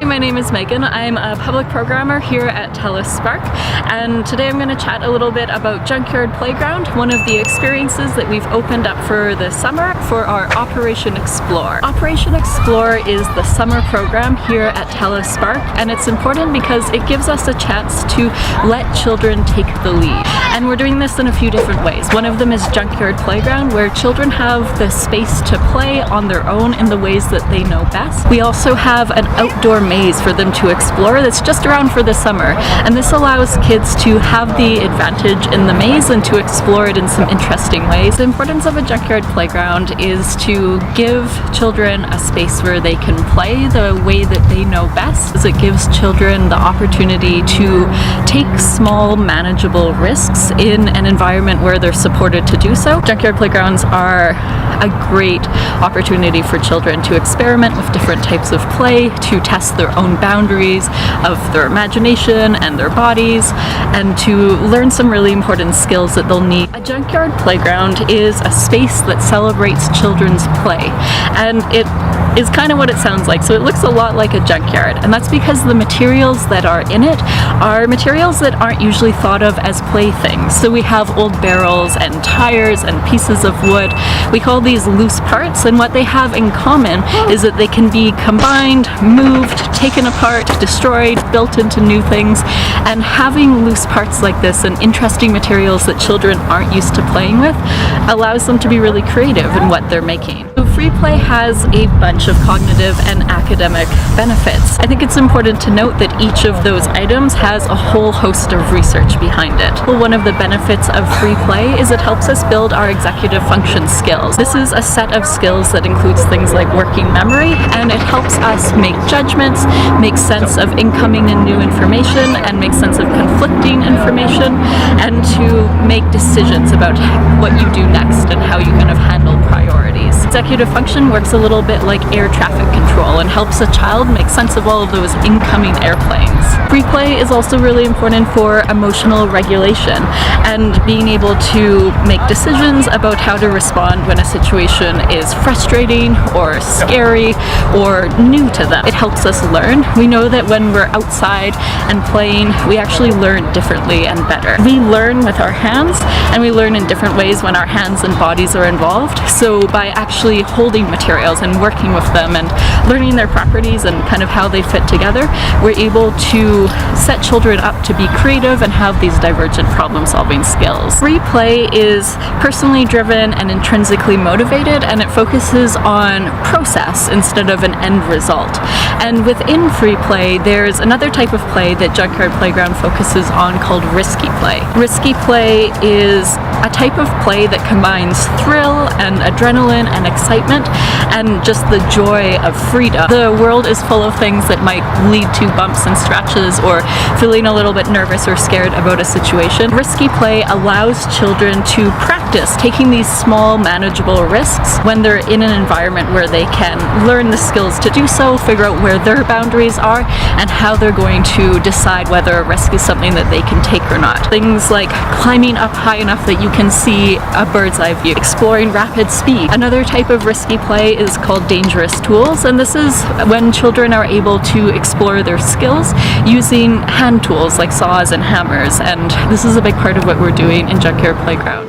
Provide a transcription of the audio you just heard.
my name is Megan. I'm a public programmer here at TELUS Spark, and today I'm going to chat a little bit about Junkyard Playground, one of the experiences that we've opened up for this summer for our Operation Explore. Operation Explore is the summer program here at TELUS Spark, and it's important because it gives us a chance to let children take the lead. And we're doing this in a few different ways. One of them is Junkyard Playground, where children have the space to play on their own in the ways that they know best. We also have an outdoor maze for them to explore that's just around for the summer, and this allows kids to have the advantage in the maze and to explore it in some interesting ways. The importance of a Junkyard Playground is to give children a space where they can play the way that they know best, as it gives children the opportunity to take small, manageable risks in an environment where they're supported to do so. Junkyard Playgrounds are a great opportunity for children to experiment with different types of play, to test their own boundaries of their imagination and their bodies, and to learn some really important skills that they'll need. A Junkyard Playground is a space that celebrates children's play, and it is kind of what it sounds like. So it looks a lot like a junkyard, and that's because the materials that are in it are materials that aren't usually thought of as playthings. So we have old barrels and tires and pieces of wood. We call these loose parts, and what they have in common is that they can be combined, moved, taken apart, destroyed, built into new things. And having loose parts like this and interesting materials that children aren't used to playing with allows them to be really creative in what they're making. Free play has a bunch of cognitive and academic benefits. I think it's important to note that each of those items has a whole host of research behind it. One of the benefits of free play is it helps us build our executive function skills. This is a set of skills that includes things like working memory, and it helps us make judgments, make sense of incoming and new information, and make sense of conflicting information, and to make decisions about what you do next and how you kind of handle priorities. Executive function works a little bit like air traffic control and helps a child make sense of all of those incoming airplanes. Free play is also really important for emotional regulation and being able to make decisions about how to respond when a situation is frustrating or scary or new to them. It helps us learn. We know that when we're outside and playing, we actually learn differently and better. We learn with our hands, and we learn in different ways when our hands and bodies are involved. So by actually holding materials and working with them and learning their properties and kind of how they fit together, we're able to set children up to be creative and have these divergent problem-solving skills. Free play is personally driven and intrinsically motivated, and it focuses on process instead of an end result. And within free play, there's another type of play that Junkyard Playground focuses on called risky play. Risky play is a type of play that combines thrill and adrenaline and excitement and just the joy of freedom. The world is full of things that might lead to bumps and scratches or feeling a little bit nervous or scared about a situation. Risky play allows children to practice taking these small, manageable risks when they're in an environment where they can learn the skills to do so, figure out where their boundaries are, and how they're going to decide whether a risk is something that they can take or not. Things like climbing up high enough that you can see a bird's eye view, exploring rapid speed. Another type of risky play is called dangerous tools, and this is when children are able to explore their skills using hand tools like saws and hammers, and this is a big part of what we're doing in Junkyard Playground.